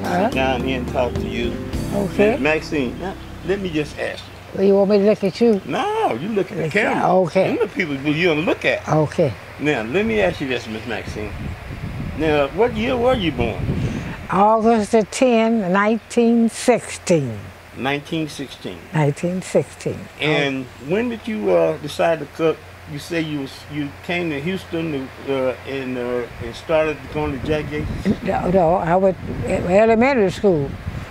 sit down here and talk to you. Okay. Maxine, now, let me just ask you. Well, you want me to look at you? No, you look at the camera. Okay. Them the people you don't look at. Okay. Now, let me ask you this, Miss Maxine. Now, what year were you born? August the 10th, 1916. 1916. 1916. And when did you decide to cook? You say you came to Houston and started going to Jack Yates? No, I went elementary school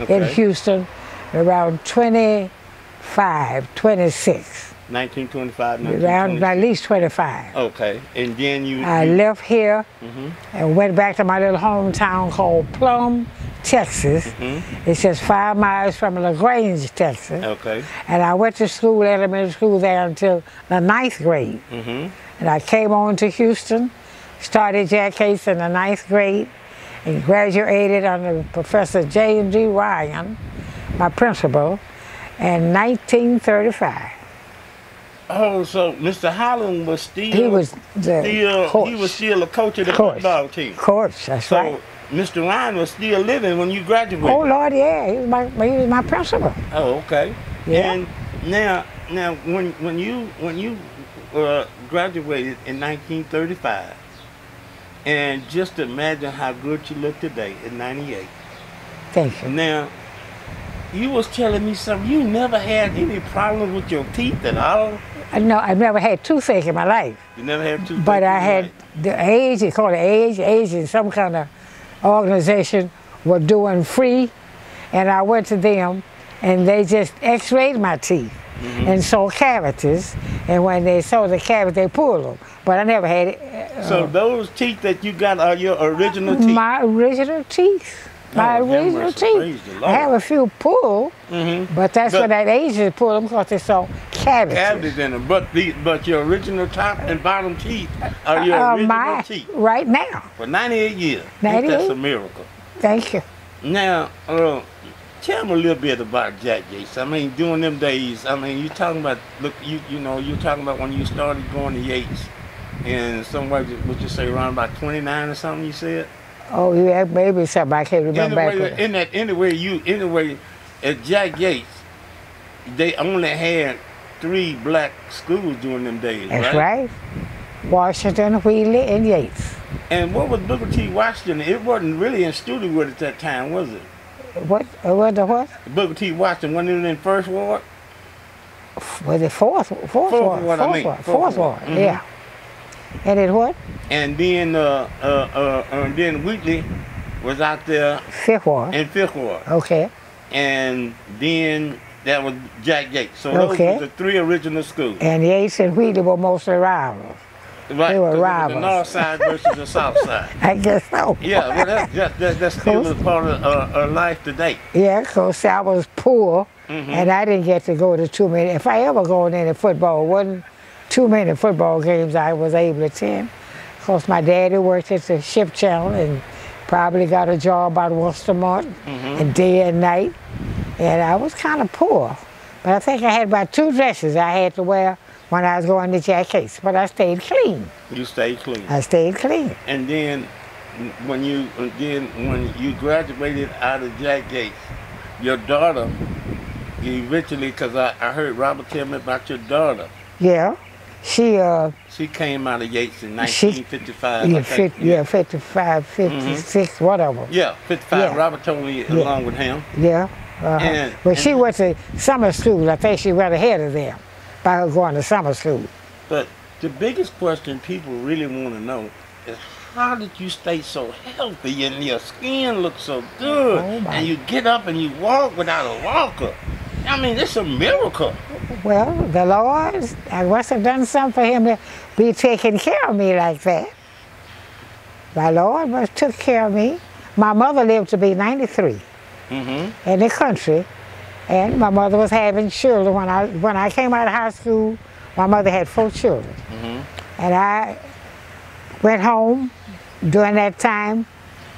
in Houston around 25, 26. 1925, Around at least 25. Okay, and then I left here and went back to my little hometown called Plum, Texas. It's just 5 miles from LaGrange, Texas. Okay. And I went to school, elementary school there until the 9th grade. And I came on to Houston, started Jack Yates in the 9th grade, and graduated under Professor James D. Ryan, my principal, in 1935. Oh, so Mr. Holland was still he was he was still a coach of the football team. Coach, that's right. So Mr. Ryan was still living when you graduated. Oh Lord, yeah, he was my principal. Oh, okay. Yeah. And now when you graduated in 1935, and just imagine how good you look today in '98. Thank you. Now, you was telling me something. You never had any problem with your teeth at all? No, I've never had toothache in my life. You never had toothache? But I had the age, they call it age in some kind of organization were doing free, and I went to them, and they just x-rayed my teeth and saw cavities, and when they saw the cavity, they pulled them. But I never had it. So those teeth that you got are your original teeth? My original teeth. My original teeth. I have a few pulled, but that's when that agent pulled them because they saw cavities. Cavities in them, but your original top and bottom teeth are your original teeth. Right now. For 98 years. 98? That's a miracle. Thank you. Now, tell me a little bit about Jack Yates. I mean, during them days, I mean, you talking about, look, you know, you're talking about when you started going to Yates, and somewhere, would you say around about 29 or something, you said? Oh yeah, maybe something I can't remember. Anyway, at Jack Yates, they only had 3 black schools during them days. That's right. Washington, Wheatley, and Yates. And what was Booker T. Washington? It wasn't really in Studewood at that time, was it? What? What? Booker T. Washington wasn't in First Ward. Was it Fourth Ward? Fourth Ward. Yeah. And it what? And then Wheatley was out there. Fifth Ward. In Fifth Ward. Okay. And then that was Jack Yates. So those were the 3 original schools. And Yates and Wheatley were mostly rivals. Right. They were rivals. The north side versus the south side. I guess so. Yeah, well that's still a part of life today. Yeah, because I was poor and I didn't get to go to too many. If I ever go in any football, it wasn't too many football games I was able to attend. Of course, my daddy worked at the Ship Channel and probably got a job out once a month, and day and night. And I was kind of poor. But I think I had about 2 dresses I had to wear when I was going to Jack Yates. But I stayed clean. You stayed clean. I stayed clean. And then when you graduated out of Jack Yates, your daughter, eventually, because I heard Robert tell me about your daughter. Yeah. She came out of Yates in 1955. Yeah, 55, 56, whatever. Yeah, 55. Yeah. Robert told me along with him. Yeah. But she went to summer school. I think she went ahead of them by her going to summer school. But the biggest question people really want to know is how did you stay so healthy and your skin looks so good and you get up and you walk without a walker? I mean, it's a miracle. Well, the Lord, I must have done something for him to be taking care of me like that. My Lord must took care of me. My mother lived to be 93 in the country, and my mother was having children. When I came out of high school, my mother had 4 children. And I went home during that time.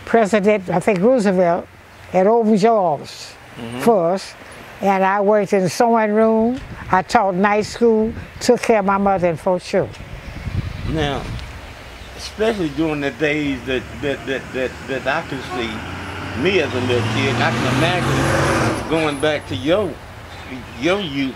President, I think Roosevelt, had opened jobs for us. And I worked in the sewing room. I taught night school, took care of my mother and 4 children. Now, especially during the days that I can see, me as a little kid. And I can imagine going back to your youth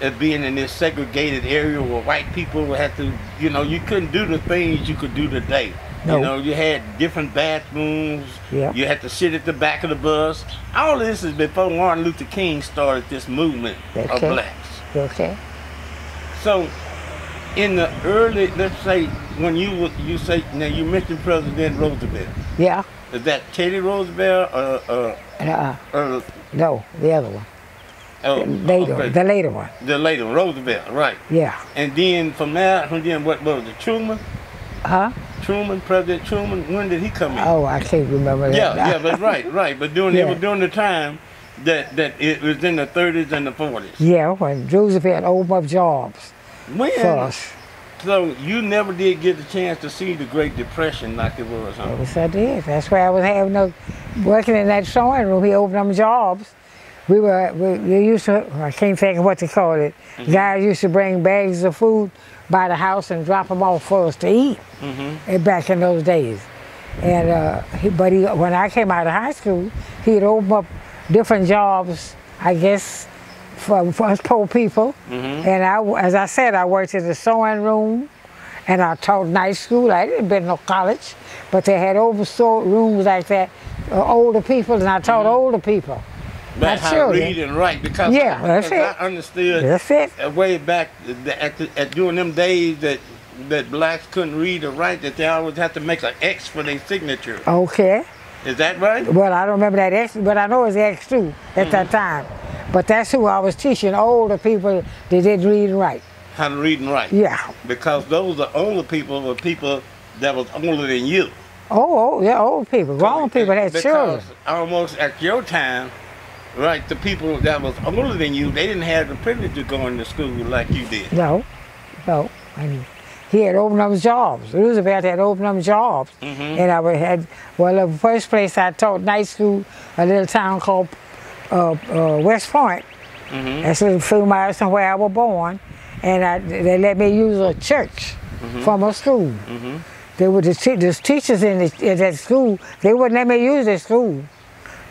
as being in this segregated area where white people had to, you know, you couldn't do the things you could do today. No. You know, you had different bathrooms. Yep. You had to sit at the back of the bus. All of this is before Martin Luther King started this movement of blacks. Okay. So, in the early, let's say, when you say, now you mentioned President Roosevelt. Yeah. Is that Teddy Roosevelt or no, the other one. Oh, the later one. The later one, Roosevelt, right. Yeah. And then from then what was it, Truman? Huh? Truman, President Truman, when did he come in? Oh, I can't remember that. Yeah, but right. But it was during the time that it was in the 30s and the 40s. Yeah, when Roosevelt opened up jobs When? for us. So you never did get the chance to see the Great Depression like it was, huh? Yes, I did. That's why I was working in that sewing room. He opened up jobs. We used to, I can't think of what to call it. Mm-hmm. Guys used to bring bags of food by the house and drop them off for us to eat. Mm-hmm. Back in those days. And when I came out of high school, he'd open up different jobs, I guess, for us poor people. Mm-hmm. And as I said, I worked in the sewing room, and I taught night school. I didn't been no college, but they had overstored rooms like that, older people, and I taught older people. That's how to read and write, because I understood way back during them days that blacks couldn't read or write, that they always had to make an X for their signature. Okay. Is that right? Well, I don't remember that X, but I know it was X too at that time. But that's who I was teaching, older people that didn't read and write. How to read and write? Yeah. Because those are older people were people that was older than you. Oh, yeah, old people. Grown people had children. Almost at your time, right, the people that was older than you, they didn't have the privilege of going to school like you did. No. I mean, he had opened up jobs. Roosevelt had opened up jobs. Mm-hmm. And the first place I taught night school, a little town called West Point. Mm-hmm. That's a few miles from where I was born. And they let me use a church from a school. Mm-hmm. They were the teachers in that school. They wouldn't let me use that school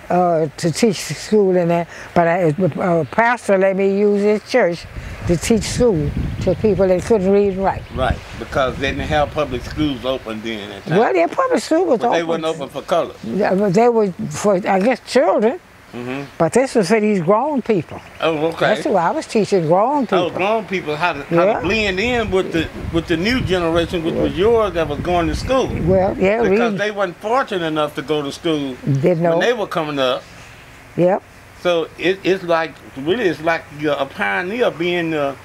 to teach school in there. But a pastor let me use his church to teach school to people that couldn't read and write. Right, because they didn't have public schools open then at that time. Well, their public school was open. They weren't open for color. They were for, I guess, children. Mm-hmm. But this was for these grown people. Oh, okay. That's who I was teaching, grown people. Oh, grown people, how to blend in with the new generation, which was yours, that was going to school. Well, yeah, because they weren't fortunate enough to go to school when they were coming up. Yep. So it's like you're a pioneer, being one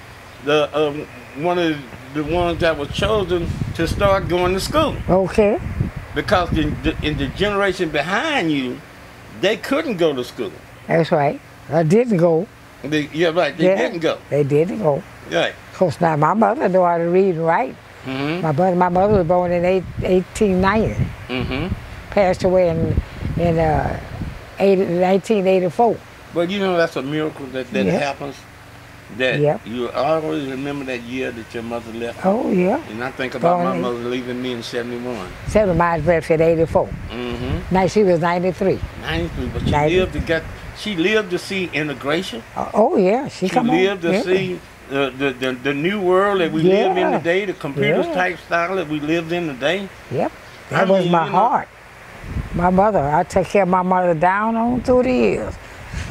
of the ones that was chosen to start going to school. Okay. Because in the generation behind you, they couldn't go to school. That's right. I didn't go. They didn't go. They didn't go. Right. Of course, now my mother knew how to read and write. Mm-hmm. My mother was born in 1890. Mm-hmm. Passed away in 1984. But you know, that's a miracle that happens. That you always remember that year that your mother left. Oh, yeah. And I think about my mother leaving me in 71. 7 miles left at 84. Mm-hmm. Now she was 93. 93, but she lived to see integration. Oh, yeah. She lived to see the new world that we live in today, the computer type style that we lived in today. Yep. That was my heart. My mother, I took care of my mother down on through the years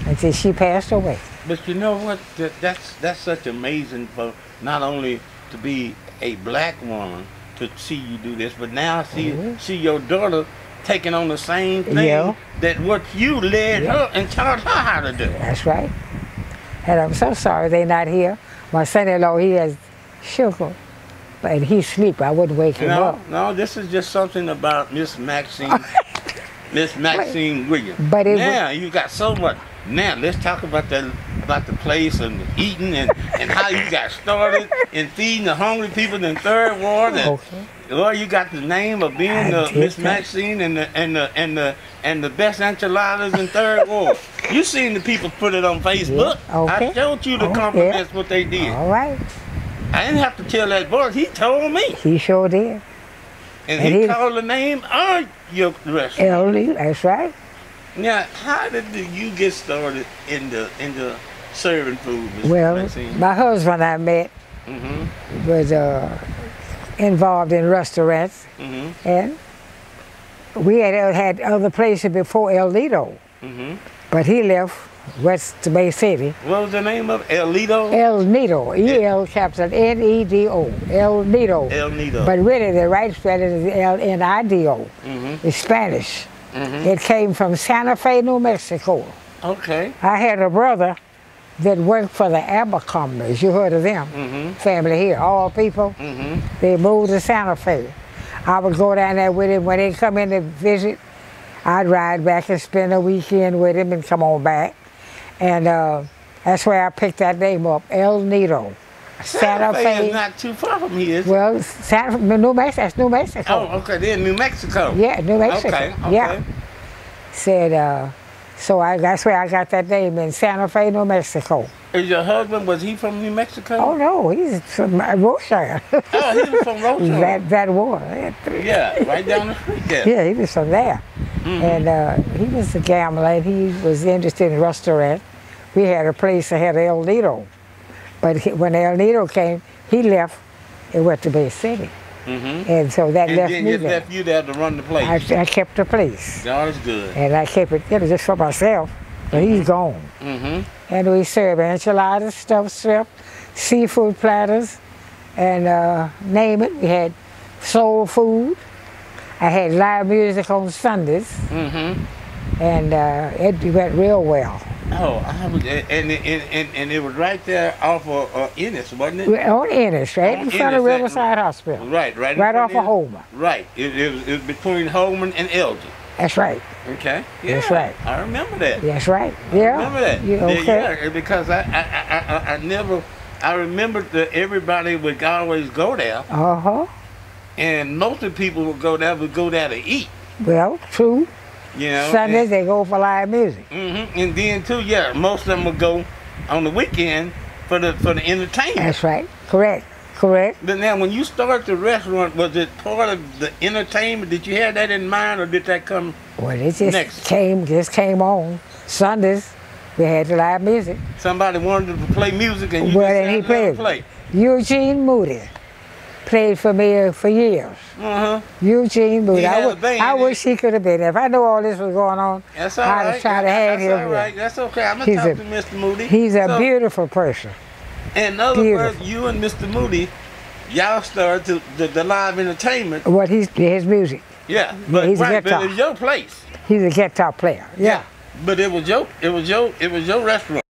until she passed away. But you know what? That's such amazing, for not only to be a black woman to see you do this, but now see your daughter taking on the same thing that what you led her and taught her how to do. That's right. And I'm so sorry they're not here. My son-in-law, he has sugar, and he's asleep. I wouldn't wake him up. No, this is just something about Miss Maxine. Miss Maxine Williams. But now you got so much. Now let's talk about the place and eating and how you got started in feeding the hungry people in Third Ward. Well, you got the name of being Miss Maxine and the best enchiladas in Third Ward. You seen the people put it on Facebook. I showed you the compliments what they did. All right. I didn't have to tell that boy. He told me. He sure did. And he called the name of your restaurant. That's right. Now, how did you get started in the serving food, Mr. Well, Maxine? my husband I met was involved in restaurants, and we had other places before El Nido, but he left West Bay City. What was the name of El Nido? El Nido, E-L capital N-E-D-O, El Nido. El Nido. But really the right spelling is L-N-I-D-O. It's Spanish. It came from Santa Fe, New Mexico. Okay. I had a brother that worked for the Abercrombie's. You heard of them? Family here, all people. They moved to Santa Fe. I would go down there with him when they come in to visit. I'd ride back and spend a weekend with him and come on back. And that's where I picked that name up, El Nido. Santa Fe is not too far from here. Well, New Mexico, that's New Mexico. Oh, okay, they're in New Mexico. Yeah, New Mexico. Okay, okay. Yeah. Said, so that's where I got that name, in Santa Fe, New Mexico. Is your husband, was he from New Mexico? Oh no, he's from Rochelle. Oh, he was from Rochelle. that war. Yeah, right down the street there. Yeah, he was from there. And he was a gambler, and he was interested in restaurant. We had a place that had El Nido. But when El Nido came, he left and went to Bay City. And so that left me there. And then left you there to run the place. I kept the place. God is good. And I kept it, just for myself. But he's gone. And we served enchiladas, stuffed shrimp, seafood platters, and name it. We had soul food. I had live music on Sundays. And it went real well. Oh, and it was right there off of Ennis, wasn't it? On Ennis, right in front of Riverside Hospital. Right off of Holman. Right, it was between Holman and Elgin. That's right. Okay. Yeah, that's right. I remember that. That's right. Yeah. I remember that. You okay? Yeah, because I remember that everybody would always go there. And most of the people would go there to eat. Well, true. You know, Sundays they go for live music. And then too, yeah, most of them would go on the weekend for the entertainment. That's right. Correct. But now, when you started the restaurant, was it part of the entertainment? Did you have that in mind, or did that come well, it just next? came on. Sundays, we had the live music. Somebody wanted to play music, and you and he played. Eugene Moody played for me for years. Eugene Moody. I wish he could have been there. If I knew all this was going on, that's all right. I'd have tried to have him. That's all right. That's okay. I'm going to talk to Mr. Moody. He's a beautiful person. In other words, you and Mr. Moody, y'all started the live entertainment. What his music. Yeah, but he's a but it was your place. He's a guitar player. Yeah. But it was your restaurant.